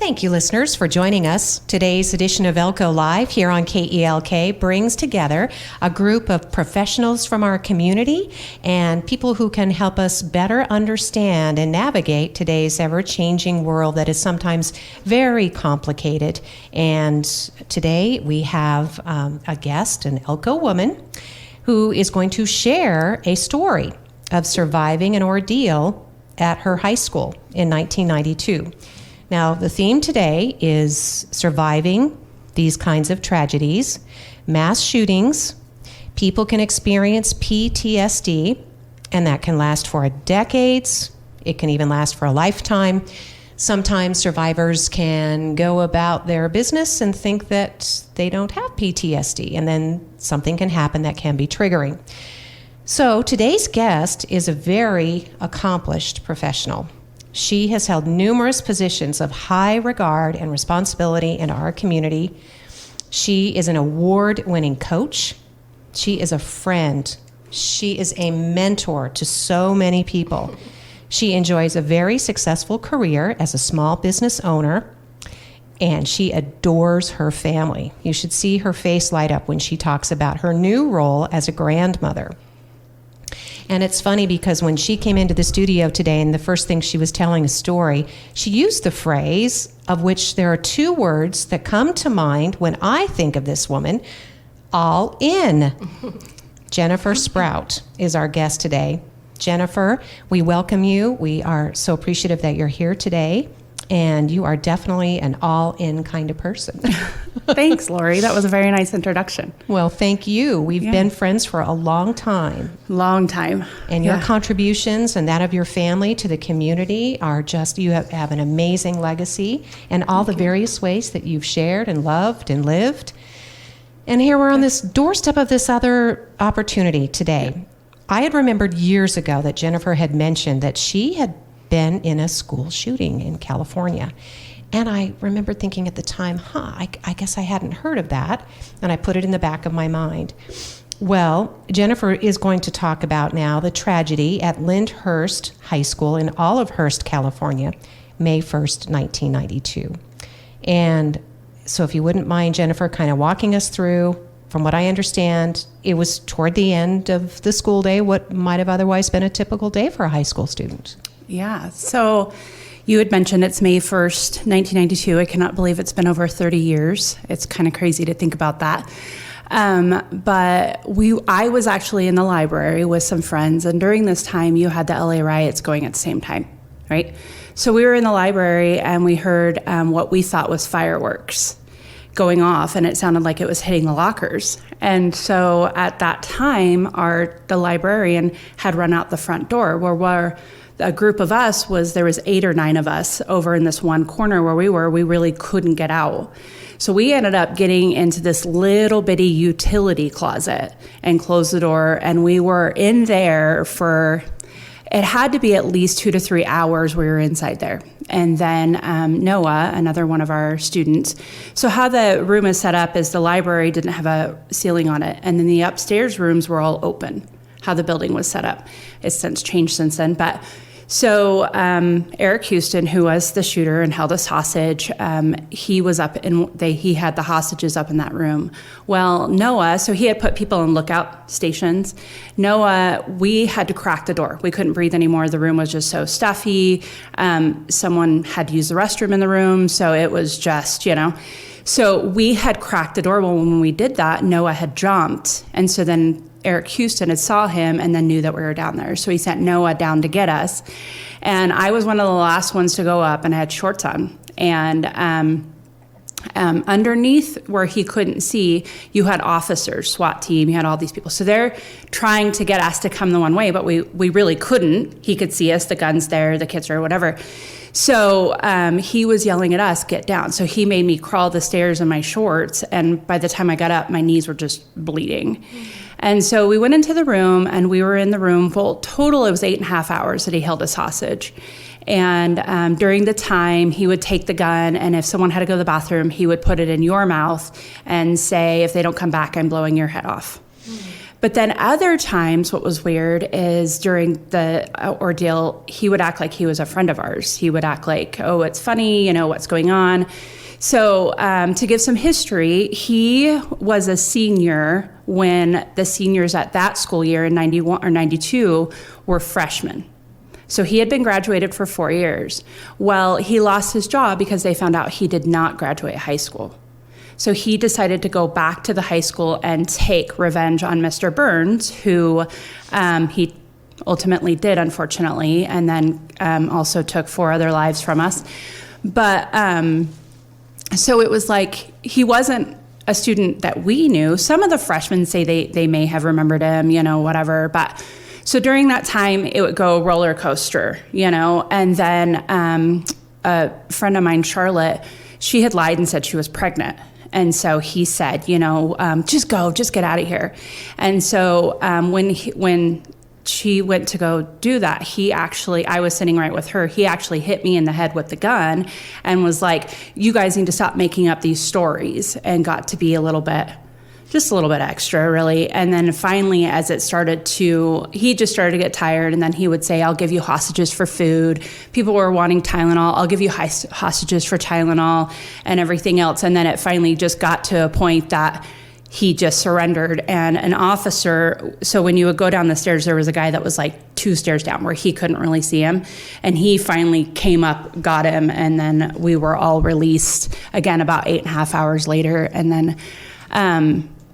Thank you, listeners, for joining us. Today's edition of Elko Live here on KELK brings together a group of professionals from our community and people who can help us better understand and navigate today's ever-changing world that is sometimes very complicated. And today we have a guest, an Elko woman, who is going to share a story of surviving an ordeal at her high school in 1992. Now, the theme today is surviving these kinds of tragedies, mass shootings. People can experience PTSD, and that can last for decades. It can even last for a lifetime. Sometimes survivors can go about their business and think that they don't have PTSD, and then something can happen that can be triggering. So today's guest is a very accomplished professional. She has held numerous positions of high regard and responsibility in our community. She is an award-winning coach. She is a friend. She is a mentor to so many people. She enjoys a very successful career as a small business owner, and she adores her family. You should see her face light up when she talks about her new role as a grandmother. And it's funny because when she came into the studio today and the first thing she was telling a story, she used the phrase of which there are two words that come to mind when I think of this woman, all in. Jennifer Sprout is our guest today. Jennifer, we welcome you. We are so appreciative that you're here today. And you are definitely an all-in kind of person. Thanks, Lori. That was a very nice introduction. Well, thank you. We've been friends for a long time. Long time. And your contributions and that of your family to the community are just, you have an amazing legacy and all the various ways that you've shared and loved and lived. And here we're on this doorstep of this other opportunity today. I had remembered years ago that Jennifer had mentioned that she had been in a school shooting in California. And I remember thinking at the time, I guess I hadn't heard of that. And I put it in the back of my mind. Well, Jennifer is going to talk about now the tragedy at Lindhurst High School in Olivehurst, California, May 1st, 1992. And so if you wouldn't mind, Jennifer, kind of walking us through, from what I understand, it was toward the end of the school day, what might have otherwise been a typical day for a high school student. Yeah, so you had mentioned it's May 1st, 1992. I cannot believe it's been over 30 years. It's kind of crazy to think about that. But I was actually in the library with some friends, and during this time, you had the LA riots going at the same time, right? So we were in the library, and we heard what we thought was fireworks going off, and it sounded like it was hitting the lockers. And so at that time, the librarian had run out the front door where a group of us there was 8 or 9 of us over in this one corner where we really couldn't get out. So we ended up getting into this little bitty utility closet and closed the door, and we were in there it had to be at least 2 to 3 hours we were inside there. And then Noah, another one of our students. So how the room is set up is the library didn't have a ceiling on it, and then the upstairs rooms were all open, how the building was set up. It's since changed since then, but so Eric Houston, who was the shooter and held us hostage, he was up and he had the hostages up in that room. Well, Noah, so he had put people in lookout stations. Noah, we had to crack the door. We couldn't breathe anymore. The room was just so stuffy. Someone had to use the restroom in the room, so it was just, So we had cracked the door. Well, when we did that, Noah had jumped, and so then Eric Houston had saw him and then knew that we were down there. So he sent Noah down to get us. And I was one of the last ones to go up, and I had shorts on. And underneath where he couldn't see, you had officers, SWAT team, you had all these people. So they're trying to get us to come the one way, but we really couldn't. He could see us, the gun's there, the kids or whatever. So he was yelling at us, get down. So he made me crawl the stairs in my shorts. And by the time I got up, my knees were just bleeding. And so we went into the room, and we were in the room. Well, total, it was 8.5 hours that he held us hostage. And during the time, he would take the gun, and if someone had to go to the bathroom, he would put it in your mouth and say, if they don't come back, I'm blowing your head off. But then other times, what was weird is during the ordeal, he would act like he was a friend of ours. He would act like, oh, it's funny, what's going on. So to give some history, he was a senior when the seniors at that school year in 91 or 92 were freshmen. So he had been graduated for 4 years. Well, he lost his job because they found out he did not graduate high school. So he decided to go back to the high school and take revenge on Mr. Burns, who he ultimately did, unfortunately, and then also took 4 other lives from us. But so it was like he wasn't a student that we knew. Some of the freshmen say they may have remembered him, whatever, but so during that time, it would go roller coaster, and then a friend of mine, Charlotte, she had lied and said she was pregnant. And so he said, just go, just get out of here. And so when she went to go do that, I was sitting right with her, he actually hit me in the head with the gun and was like, you guys need to stop making up these stories, and got to be just a little bit extra, really. And then finally, as he just started to get tired, and then he would say, I'll give you hostages for food. People were wanting Tylenol. I'll give you hostages for Tylenol and everything else. And then it finally just got to a point that he just surrendered. And an officer, so when you would go down the stairs, there was a guy that was like 2 stairs down where he couldn't really see him. And he finally came up, got him, and then we were all released again about 8.5 hours later. And then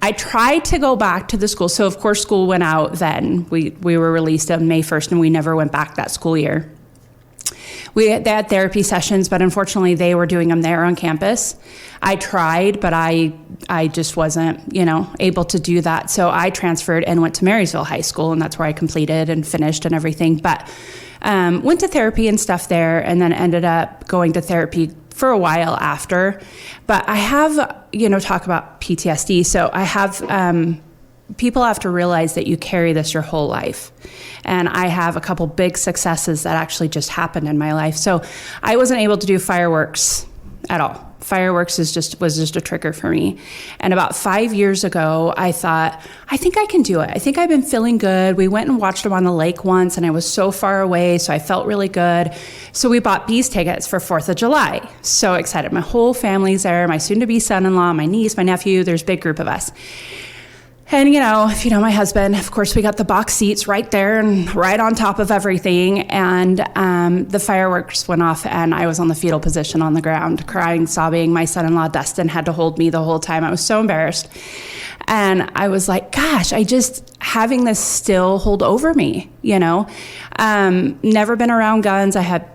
I tried to go back to the school. So of course school went out then. We were released on May 1st, and we never went back that school year. They had therapy sessions, but unfortunately they were doing them there on campus. I tried, but I just wasn't, able to do that. So I transferred and went to Marysville High School, and that's where I completed and finished and everything. But went to therapy and stuff there, and then ended up going to therapy for a while after. But I have, talk about PTSD. So I have, people have to realize that you carry this your whole life. And I have a couple big successes that actually just happened in my life. So I wasn't able to do fireworks at all. Fireworks was just a trigger for me. And about 5 years ago, I thought, I think I can do it. I think I've been feeling good. We went and watched them on the lake once, and I was so far away, so I felt really good. So we bought Bees tickets for 4th of July. So excited. My whole family's there, my soon-to-be son-in-law, my niece, my nephew, there's a big group of us. And, if you know my husband, of course, we got the box seats right there and right on top of everything. And the fireworks went off, and I was on the fetal position on the ground, crying, sobbing. My son-in-law, Dustin, had to hold me the whole time. I was so embarrassed. And I was like, gosh, having this still hold over me, never been around guns. I had,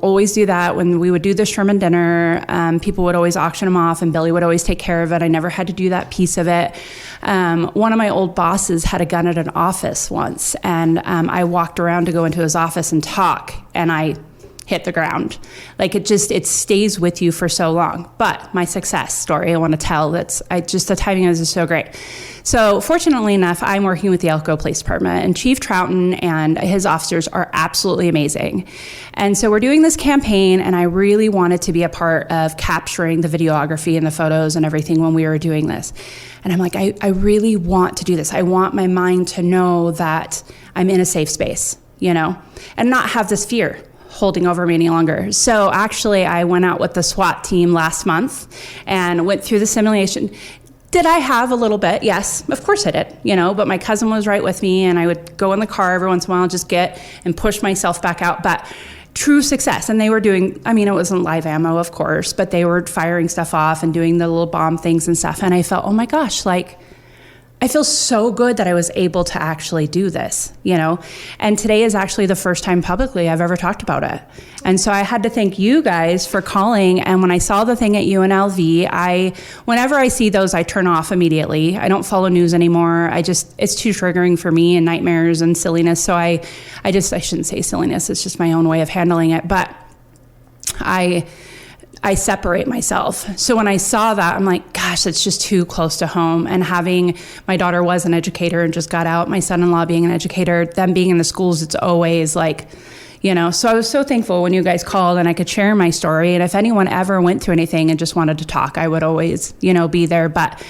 always do that when we would do the Sherman dinner. People would always auction them off, and Billy would always take care of it. I never had to do that piece of it. One of my old bosses had a gun at an office once, and I walked around to go into his office and talk, and I hit the ground. Like it stays with you for so long. But my success story I want to tell, the timing is so great. So fortunately enough, I'm working with the Elko Police Department, and Chief Troughton and his officers are absolutely amazing. And so we're doing this campaign, and I really wanted to be a part of capturing the videography and the photos and everything when we were doing this. And I'm like, I really want to do this. I want my mind to know that I'm in a safe space, and not have this fear holding over me any longer. So actually, I went out with the SWAT team last month and went through the simulation. Did I have a little bit? Yes, of course I did, but my cousin was right with me, and I would go in the car every once in a while, just get and push myself back out. But true success. And they were doing, it wasn't live ammo, of course, but they were firing stuff off and doing the little bomb things and stuff. And I felt, oh my gosh, I feel so good that I was able to actually do this, and today is actually the first time publicly I've ever talked about it. And so I had to thank you guys for calling. And when I saw the thing at UNLV, whenever I see those, I turn off immediately. I don't follow news anymore. It's too triggering for me, and nightmares and silliness. So I shouldn't say silliness. It's just my own way of handling it. But I separate myself. So when I saw that, I'm like, gosh, it's just too close to home. And having my daughter was an educator and just got out, my son-in-law being an educator, them being in the schools, it's always so I was so thankful when you guys called and I could share my story. And if anyone ever went through anything and just wanted to talk, I would always, be there. But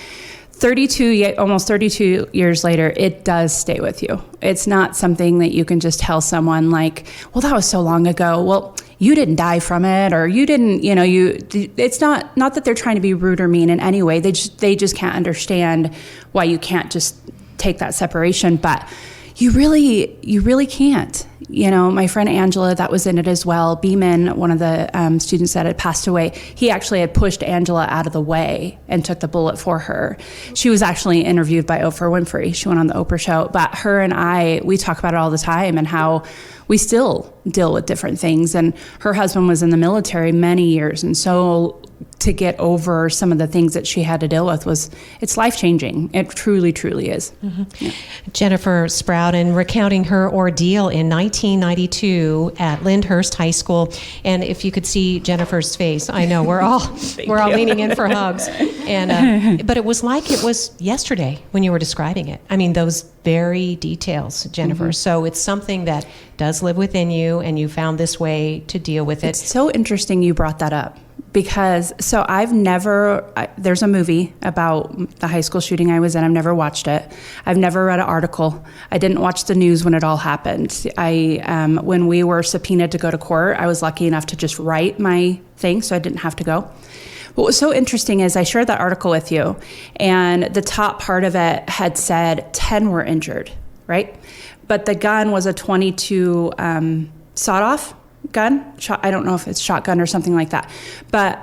almost 32 years later, it does stay with you. It's not something that you can just tell someone like, well, that was so long ago. Well, you didn't die from it, or you didn't, it's not that they're trying to be rude or mean in any way. They just can't understand why you can't just take that separation. But you really can't. My friend Angela, that was in it as well. Beeman, one of the students that had passed away, he actually had pushed Angela out of the way and took the bullet for her. She was actually interviewed by Oprah Winfrey. She went on the Oprah show. But her and I, we talk about it all the time and how we still deal with different things. And her husband was in the military many years. And so to get over some of the things that she had to deal with it's life-changing. It truly, truly is. Mm-hmm. Yeah. Jennifer Sprout, in recounting her ordeal in 1992 at Lindhurst High School. And if you could see Jennifer's face, I know we're all leaning in for hugs. And but it was like it was yesterday when you were describing it. I mean, those very details, Jennifer. Mm-hmm. So it's something that does live within you, and you found this way to deal with it. It's so interesting you brought that up. Because, there's a movie about the high school shooting I was in. I've never watched it. I've never read an article. I didn't watch the news when it all happened. When we were subpoenaed to go to court, I was lucky enough to just write my thing, so I didn't have to go. What was so interesting is I shared that article with you, and the top part of it had said 10 were injured, right? But the gun was a .22 sawed-off gun. I don't know if it's shotgun or something like that. But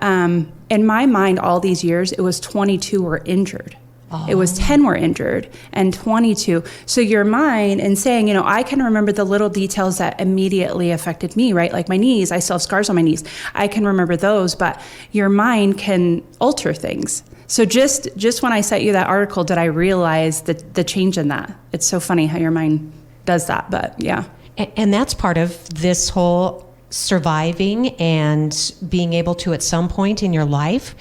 in my mind, all these years, it was 22 were injured. Oh. It was 10 were injured and 22. So your mind, and saying, I can remember the little details that immediately affected me, right? Like my knees, I still have scars on my knees. I can remember those, but your mind can alter things. So just when I sent you that article, did I realize the change in that? It's so funny how your mind does that, but yeah. And that's part of this whole surviving and being able to, at some point in your life,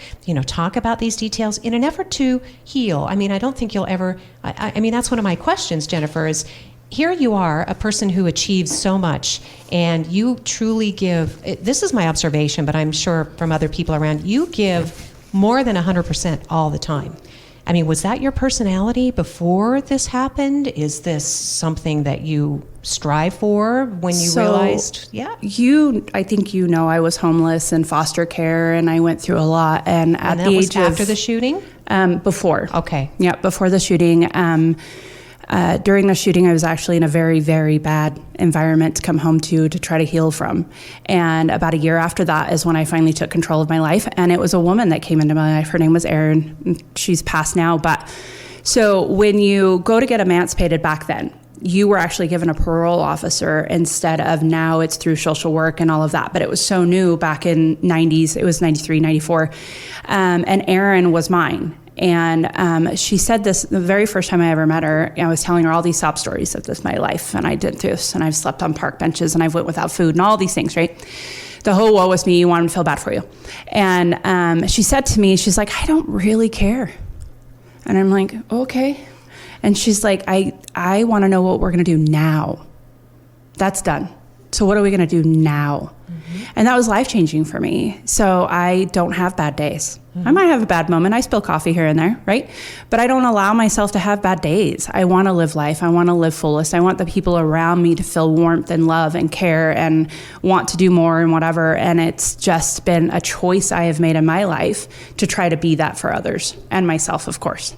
talk about these details in an effort to heal. I mean, I don't think you'll ever, I mean, that's one of my questions, Jennifer, is here you are, a person who achieves so much, and you truly give, this is my observation, but I'm sure from other people around, you give more than 100% all the time. I mean, was that your personality before this happened? Is this something that you strive for when you realized? Yeah. I think I was homeless in foster care, and I went through a lot. And at the age of... after the shooting? Before. Okay. Yeah, before the shooting. During the shooting, I was actually in a very, very bad environment to come home to try to heal from. And about a year after that is when I finally took control of my life. And it was a woman that came into my life. Her name was Erin. She's passed now. But so when you go to get emancipated back then, you were actually given a parole officer instead of now it's through social work and all of that. But it was so new back in 90s. It was 93, 94. And Erin was mine. And she said this the very first time I ever met her. I was telling her all these sob stories of this, my life, and I did this, and I've slept on park benches, and I've went without food, and all these things, right? The whole woe was me. You want them to feel bad for you. And she said to me, she's like, I don't really care. And I'm like, okay. And she's like, I want to know what we're going to do now. That's done. So what are we going to do now? Mm-hmm. And that was life-changing for me. So I don't have bad days. Mm-hmm. I might have a bad moment. I spill coffee here and there, right? But I don't allow myself to have bad days. I want to live life. I want to live fullest. I want the people around me to feel warmth and love and care and want to do more and whatever. And it's just been a choice I have made in my life to try to be that for others and myself, of course.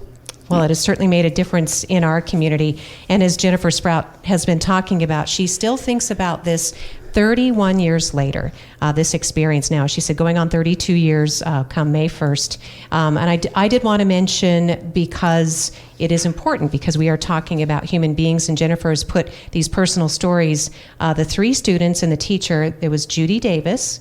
Well, it has certainly made a difference in our community. And as Jennifer Sprout has been talking about, she still thinks about this 31 years later, this experience now. She said going on 32 years come May 1st. And I did want to mention, because it is important, because we are talking about human beings, and Jennifer has put these personal stories. The three students and the teacher, there was Judy Davis,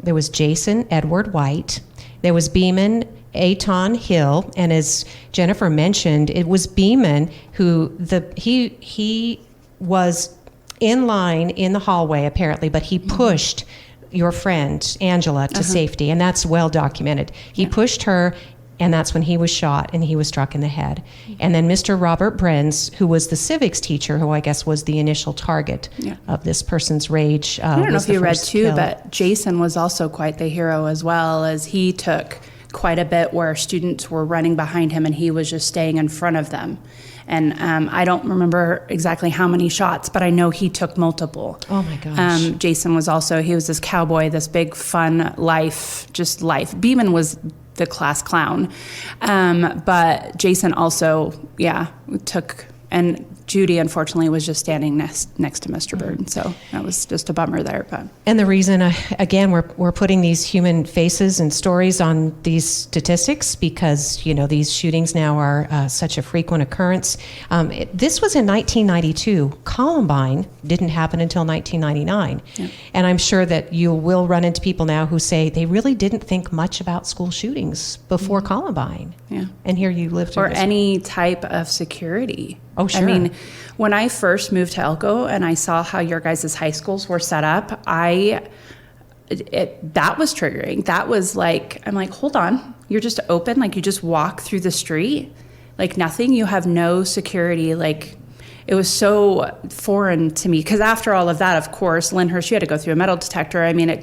there was Jason Edward White, there was Beeman Aton Hill, and as Jennifer mentioned, it was Beeman who he was in line in the hallway apparently, but he pushed your friend Angela to safety, and that's well documented. He pushed her, and that's when he was shot and he was struck in the head. And then Mr. Robert Brenz, who was the civics teacher, who I guess was the initial target of this person's rage. I don't know if you read too, but Jason was also quite the hero as well, as he took quite a bit where students were running behind him and he was just staying in front of them. And I don't remember exactly how many shots, but I know he took multiple. Oh my gosh. Jason was also, he was this cowboy, this big fun life. Beeman was the class clown. But Jason also, took, and Judy, unfortunately, was just standing next to Mr. Bird. So that was just a bummer there. But And the reason, again, we're putting these human faces and stories on these statistics because, these shootings now are such a frequent occurrence. This was in 1992. Columbine didn't happen until 1999. Yeah. And I'm sure that you will run into people now who say they really didn't think much about school shootings before Columbine. Yeah. And here you lived through or any type of security. Oh, sure. I mean, when I first moved to Elko and I saw how your guys' high schools were set up, that was triggering. That was like, I'm like, hold on, you're just open, like you just walk through the street, like nothing, you have no security, like it was so foreign to me. Because after all of that, of course, Lindhurst, you had to go through a metal detector. I mean,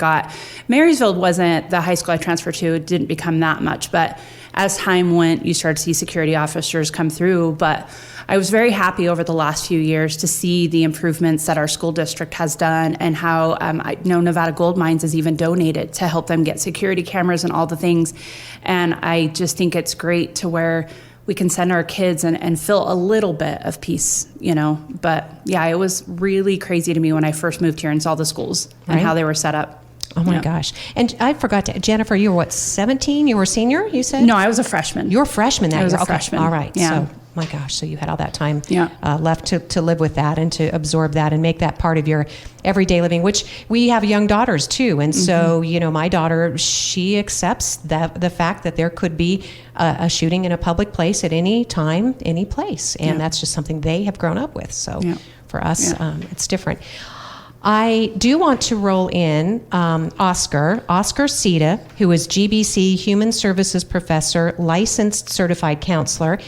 Marysville wasn't the high school I transferred to, it didn't become that much, but as time went, you started to see security officers come through. But I was very happy over the last few years to see the improvements that our school district has done and how I know Nevada Gold Mines has even donated to help them get security cameras and all the things. And I just think it's great to where we can send our kids and feel a little bit of peace, But yeah, it was really crazy to me when I first moved here and saw the schools and how they were set up. Oh my gosh. And I forgot to, Jennifer, you were what, 17? You were a senior, you said? No, I was a freshman. You were a freshman that year. I was a Okay. freshman. All right. Yeah. So, my gosh, so you had all that time left to live with that and to absorb that and make that part of your everyday living, which we have young daughters too. And so, my daughter, she accepts the fact that there could be a shooting in a public place at any time, any place. And that's just something they have grown up with. So for us, it's different. I do want to roll in Oscar Sida, who is GBC Human Services Professor, licensed certified counselor,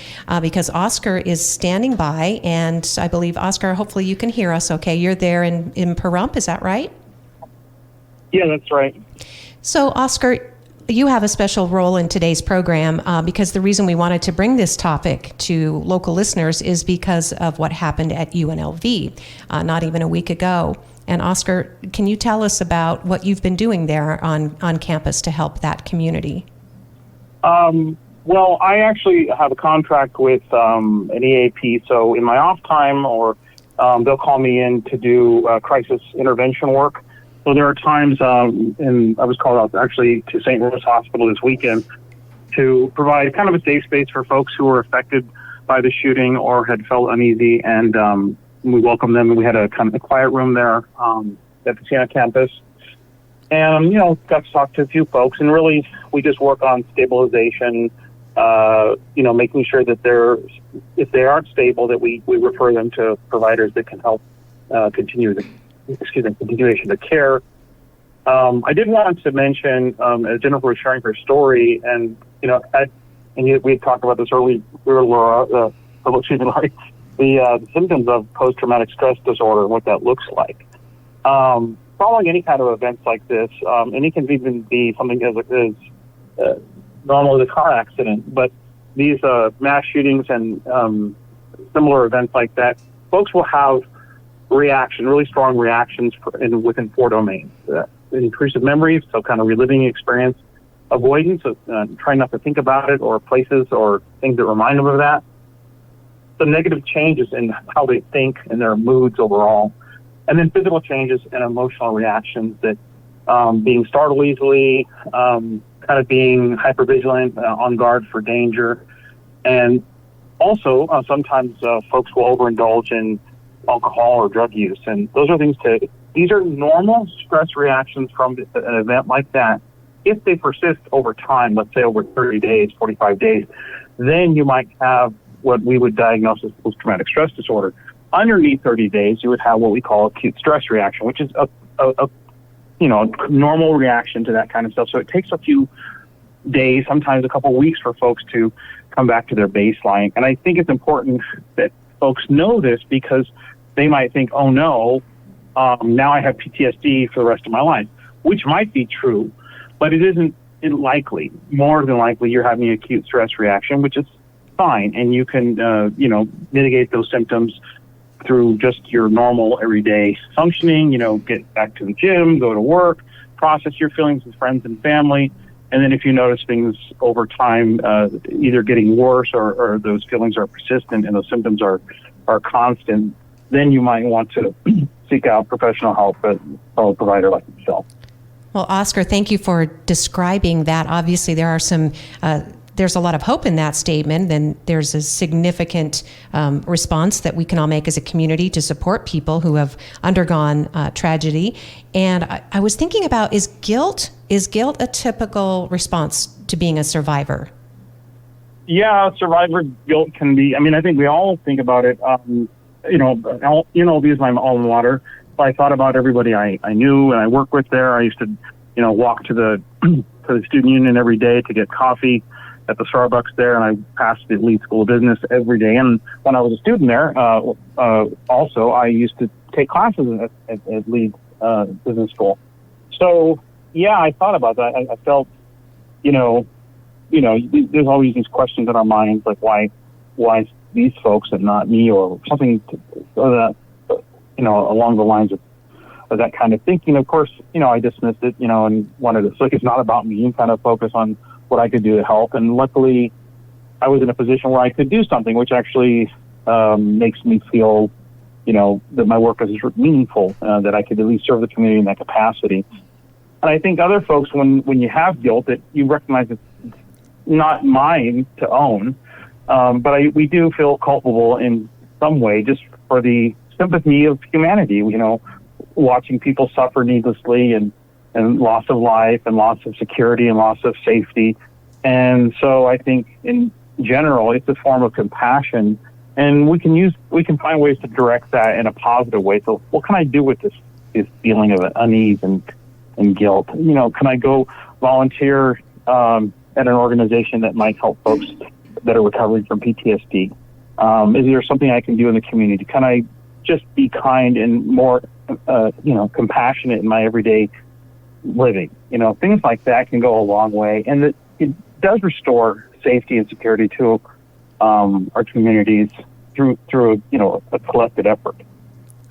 because Oscar is standing by, and I believe, Oscar, hopefully you can hear us okay. You're there in Pahrump, is that right? Yeah, that's right. So, Oscar, you have a special role in today's program because the reason we wanted to bring this topic to local listeners is because of what happened at UNLV not even a week ago. And Oscar, can you tell us about what you've been doing there on campus to help that community? Well, I actually have a contract with an EAP, so in my off time they'll call me in to do crisis intervention work. So there are times, and I was called out actually to St. Rose Hospital this weekend to provide kind of a safe space for folks who were affected by the shooting or had felt uneasy, and we welcomed them, and we had a kind of a quiet room there at the Siena campus. And, got to talk to a few folks, and really we just work on stabilization, making sure that if they aren't stable, that we refer them to providers that can help continuation of care. I did want to mention, as Jennifer was sharing her story, and, we had talked about this earlier, Laura, the symptoms of post-traumatic stress disorder and what that looks like. Following any kind of events like this, and it can even be something as normal as a car accident, but these mass shootings and similar events like that, folks will have really strong reactions within 4 domains. Intrusive memories, so kind of reliving the experience, avoidance, trying not to think about it, or places or things that remind them of that. The negative changes in how they think and their moods overall, and then physical changes and emotional reactions that being startled easily, kind of being hypervigilant, on guard for danger, and also sometimes folks will overindulge in alcohol or drug use, and these are normal stress reactions from an event like that. If they persist over time, let's say over 30 days, 45 days, then you might have what we would diagnose as post-traumatic stress disorder. Underneath 30 days, you would have what we call acute stress reaction, which is a normal reaction to that kind of stuff. So it takes a few days, sometimes a couple of weeks, for folks to come back to their baseline. And I think it's important that folks know this, because they might think, oh no, now I have PTSD for the rest of my life, which might be true, but it isn't more than likely, you're having an acute stress reaction, which is fine. And you can, mitigate those symptoms through just your normal everyday functioning, get back to the gym, go to work, process your feelings with friends and family. And then if you notice things over time either getting worse or those feelings are persistent and those symptoms are constant, then you might want to seek out professional help from a provider like yourself. Well, Oscar, thank you for describing that. Obviously, there's a lot of hope in that statement, and there's a significant response that we can all make as a community to support people who have undergone tragedy. And I was thinking about, is guilt a typical response to being a survivor? Yeah, survivor guilt can be. I think we all think about it. UNLV is my alma mater. I thought about everybody I knew and I worked with there. I used to, walk to the student union every day to get coffee at the Starbucks there, and I passed the Lead School of Business every day. And when I was a student there, also I used to take classes at Lead Business School. So yeah, I thought about that. I felt, there's always these questions in our minds, like why these folks and not me, or something along the lines of that kind of thinking. Of course, I dismissed it, and wanted to, so it's not about me, and kind of focus on what I could do to help. And luckily, I was in a position where I could do something, which actually makes me feel, that my work is meaningful, that I could at least serve the community in that capacity. And I think other folks, when you have guilt, that you recognize it's not mine to own, but we do feel culpable in some way, just for the sympathy of humanity, watching people suffer needlessly, and loss of life, and loss of security, and loss of safety. And so I think in general, it's a form of compassion, and we can find ways to direct that in a positive way. So what can I do with this feeling of unease and guilt? Can I go volunteer at an organization that might help folks that are recovering from PTSD? Is there something I can do in the community? Can I just be kind and more, compassionate in my everyday living? Things like that can go a long way, and it does restore safety and security to our communities through a collective effort.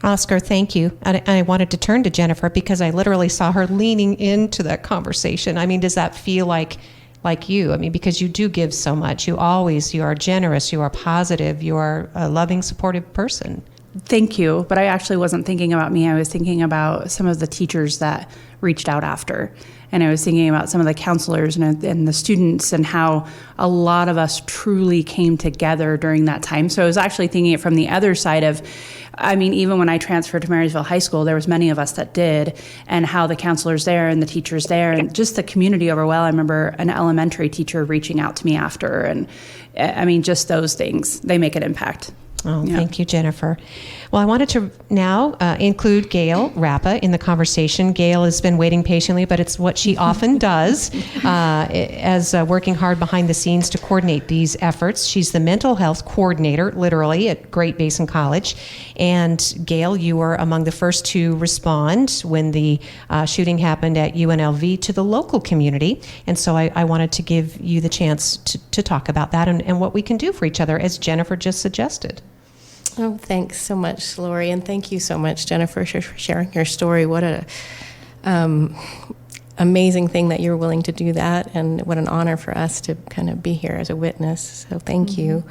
Oscar, thank you. And I wanted to turn to Jennifer because I literally saw her leaning into that conversation. Does that feel like you? Because you do give so much. You are generous, you are positive, you are a loving, supportive person. Thank you. But I actually wasn't thinking about me. I was thinking about some of the teachers that reached out after. And I was thinking about some of the counselors and the students, and how a lot of us truly came together during that time. So I was actually thinking it from the other side of, even when I transferred to Marysville High School, there was many of us that did, and how the counselors there and the teachers there and just the community overall. I remember an elementary teacher reaching out to me after, and just those things, they make an impact. Oh, yeah. Thank you, Jennifer. Well, I wanted to now include Gail Rappa in the conversation. Gail has been waiting patiently, but it's what she often does as working hard behind the scenes to coordinate these efforts. She's the mental health coordinator, literally, at Great Basin College. And Gail, you were among the first to respond when the shooting happened at UNLV to the local community. And so I wanted to give you the chance to talk about that and what we can do for each other, as Jennifer just suggested. Oh, thanks so much, Lori, and thank you so much, Jennifer, for sharing your story. What a amazing thing that you're willing to do that, and what an honor for us to kind of be here as a witness. So thank you.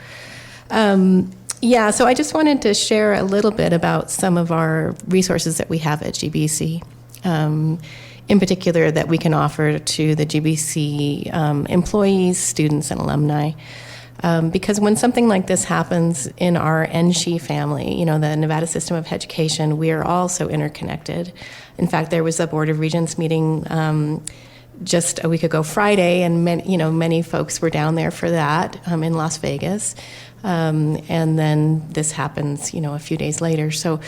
So I just wanted to share a little bit about some of our resources that we have at GBC, in particular that we can offer to the GBC employees, students, and alumni. Because when something like this happens in our NSHE family, the Nevada System of Education, we are all so interconnected. In fact, there was a Board of Regents meeting just a week ago Friday, and many folks were down there for that in Las Vegas. And then this happens, a few days later. So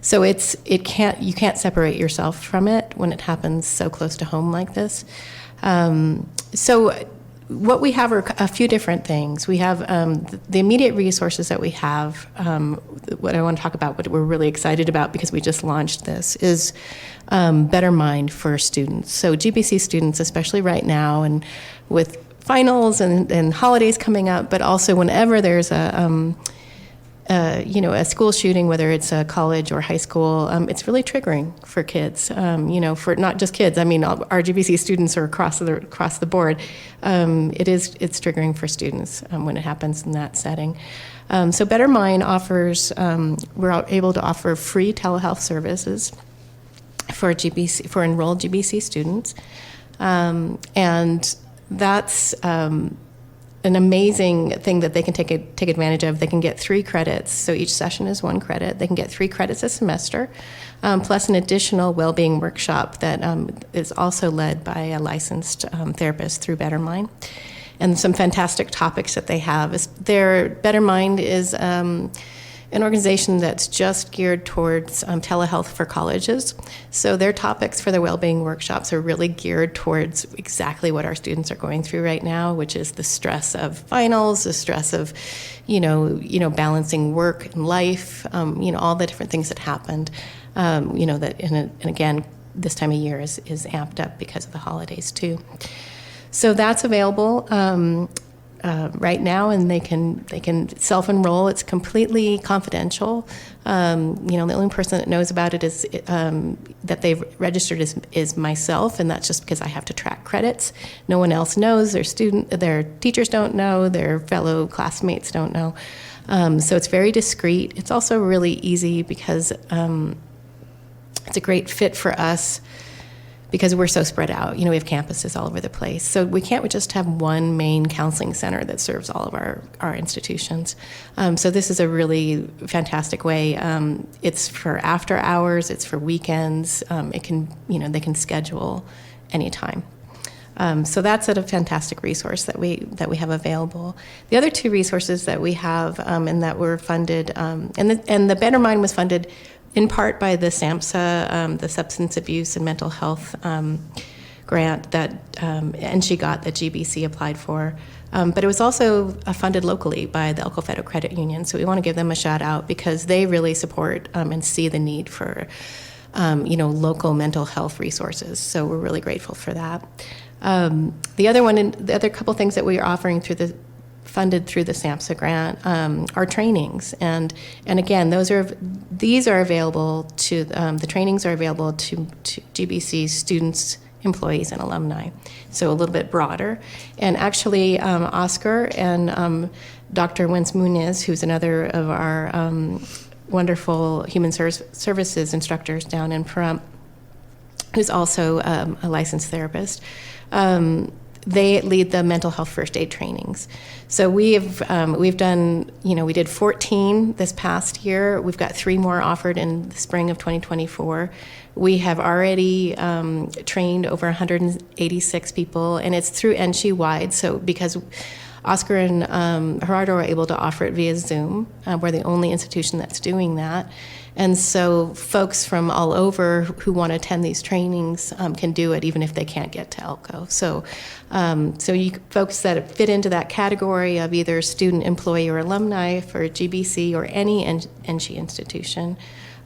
you can't separate yourself from it when it happens so close to home like this. So what we have are a few different things. We have the immediate resources that we have. What I want to talk about, what we're really excited about because we just launched this, is Better Mind for students. So GBC students, especially right now, and with finals and holidays coming up, but also whenever there's a school shooting, whether it's a college or high school, it's really triggering for kids. For not just kids. I mean, our GBC students are across the board. It's triggering for students when it happens in that setting. So Better Mind offers. We're able to offer free telehealth services for enrolled GBC students, and that's an amazing thing that they can take advantage of. They can get 3 credits, so each session is 1 credit. They can get 3 credits a semester, plus an additional well-being workshop that is also led by a licensed therapist through Better Mind. And some fantastic topics that they have. Better Mind is an organization that's just geared towards telehealth for colleges. So their topics for their well-being workshops are really geared towards exactly what our students are going through right now, which is the stress of finals, the stress of, balancing work and life, all the different things that happened, and again, this time of year is amped up because of the holidays too. So that's available right now, and they can self-enroll. It's completely confidential. The only person that knows about it is that they've registered is myself, and that's just because I have to track credits. No one else knows. Their teachers don't know. Their fellow classmates don't know. So it's very discreet. It's also really easy because it's a great fit for us, because we're so spread out. We have campuses all over the place. So we can't just have one main counseling center that serves all of our institutions. So this is a really fantastic way. It's for after hours, it's for weekends. They can schedule anytime. So that's a fantastic resource that we have available. The other 2 resources that we have and that were funded, and the Better Mind was funded in part by the SAMHSA, the Substance Abuse and Mental Health grant that NSHE got that GBC applied for. But it was also funded locally by the Elko Federal Credit Union. So we want to give them a shout out because they really support and see the need for local mental health resources. So we're really grateful for that. The other couple things that we are offering funded through the SAMHSA grant are trainings, and again, these are available to the trainings are available to GBC students, employees, and alumni. So a little bit broader, and actually, Oscar and Dr. Wentz Muniz, who's another of our wonderful human services instructors down in Pahrump, who's also a licensed therapist. They lead the mental health first aid trainings. So we've done, we did 14 this past year. We've got 3 more offered in the spring of 2024. We have already trained over 186 people, and it's through NSHE wide. So because Oscar and Gerardo are able to offer it via Zoom, we're the only institution that's doing that. And so folks from all over who want to attend these trainings can do it even if they can't get to Elko. So folks that fit into that category of either student, employee, or alumni for GBC or any NSHE institution,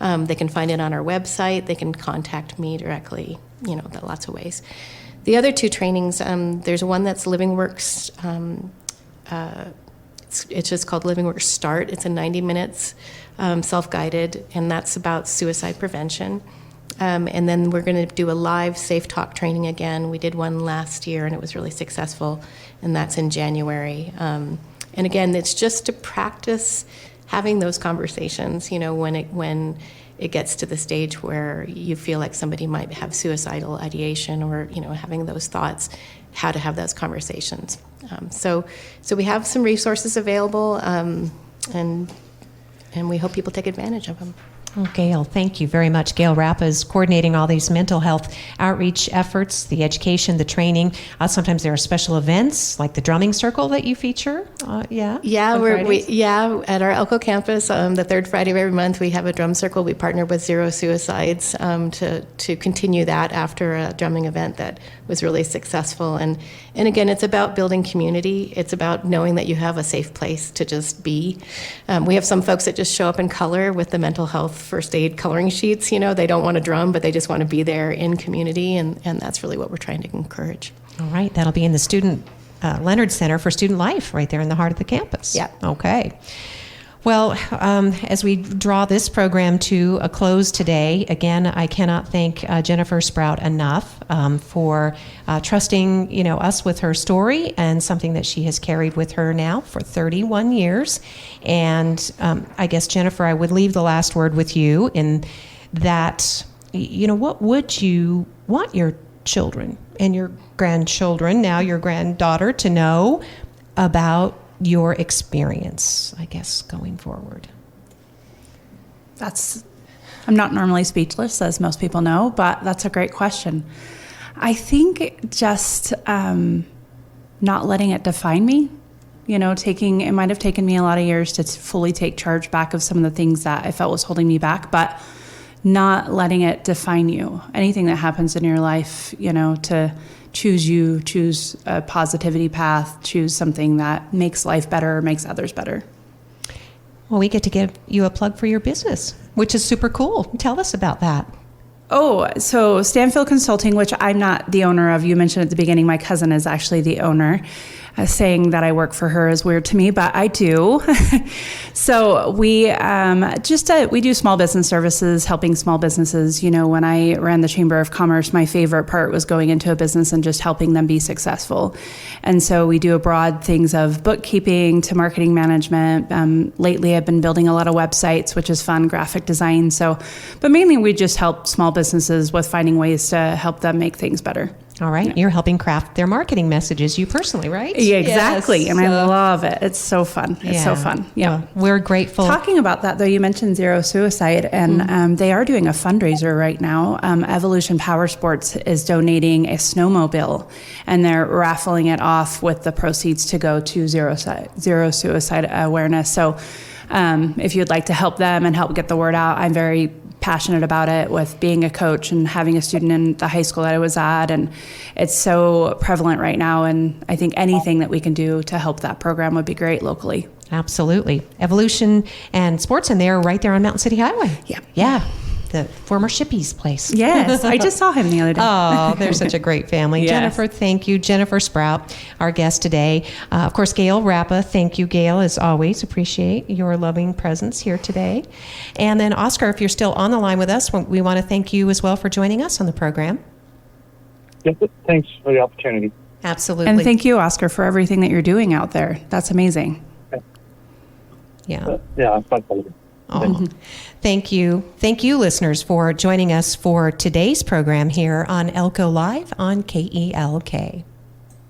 they can find it on our website. They can contact me directly, lots of ways. The other 2 trainings, there's one that's LivingWorks. It's just called LivingWorks Start. It's in 90 minutes, self-guided, and that's about suicide prevention. And then we're going to do a live Safe Talk training again. We did one last year, and it was really successful, and that's in January. And again, it's just to practice having those conversations, when it gets to the stage where you feel like somebody might have suicidal ideation or, having those thoughts, how to have those conversations. So we have some resources available, and we hope people take advantage of them. Oh, Gail, thank you very much. Gail Rappa is coordinating all these mental health outreach efforts, the education, the training. Sometimes there are special events like the drumming circle that you feature. Yeah, at our Elko campus, the 3rd Friday of every month, we have a drum circle. We partner with Zero Suicides to continue that after a drumming event that was really successful. And again, it's about building community. It's about knowing that you have a safe place to just be. We have some folks that just show up in color with the mental health first aid coloring sheets. They don't want to drum, but they just want to be there in community, and that's really what we're trying to encourage. All right, that'll be in the Leonard Center for Student Life, right there in the heart of the campus. Yeah. Okay. Well, as we draw this program to a close today, again, I cannot thank Jennifer Sprout enough for trusting, us with her story, and something that she has carried with her now for 31 years. And I guess, Jennifer, I would leave the last word with you in that, what would you want your children and your grandchildren, now your granddaughter, to know about your experience, I guess, going forward? I'm not normally speechless, as most people know, but that's a great question. I think just not letting it define me. It might have taken me a lot of years to fully take charge back of some of the things that I felt was holding me back, but not letting it define you. Anything that happens in your life, to choose a positivity path, choose something that makes life better, makes others better. Well, we get to give you a plug for your business, which is super cool. Tell us about that. Oh, so Stanfield Consulting, which I'm not the owner of. You mentioned at the beginning, my cousin is actually the owner. Saying that I work for her is weird to me, but I do. So we we do small business services, helping small businesses. When I ran the Chamber of Commerce, my favorite part was going into a business and just helping them be successful. And so we do a broad things of bookkeeping to marketing management. Lately, I've been building a lot of websites, which is fun, graphic design. But mainly we just help small businesses with finding ways to help them make things better. All right. You're helping craft their marketing messages, you personally, right? Yeah, exactly. Yes. And I love it. It's so fun. It's so fun. Yeah. Well, we're grateful. Talking about that, though, you mentioned Zero Suicide, and they are doing a fundraiser right now. Evolution Power Sports is donating a snowmobile, and they're raffling it off with the proceeds to go to Zero Suicide Awareness. So if you'd like to help them and help get the word out, I'm very passionate about it, with being a coach and having a student in the high school that I was at, and it's so prevalent right now, and I think anything that we can do to help that program would be great locally. Absolutely. Evolution and Sports, and they're right there on Mountain City Highway. Yeah. The former Shippy's place. Yes, I just saw him the other day. Oh, they're such a great family. Yes. Jennifer, thank you. Jennifer Sprout, our guest today. Of course, Gail Rappa, thank you, Gail, as always. Appreciate your loving presence here today. And then, Oscar, if you're still on the line with us, we want to thank you as well for joining us on the program. Yes, thanks for the opportunity. Absolutely. And thank you, Oscar, for everything that you're doing out there. That's amazing. Yeah. Yeah, it's my pleasure. Oh, thank you. Thank you, listeners, for joining us for today's program here on Elko Live on KELK.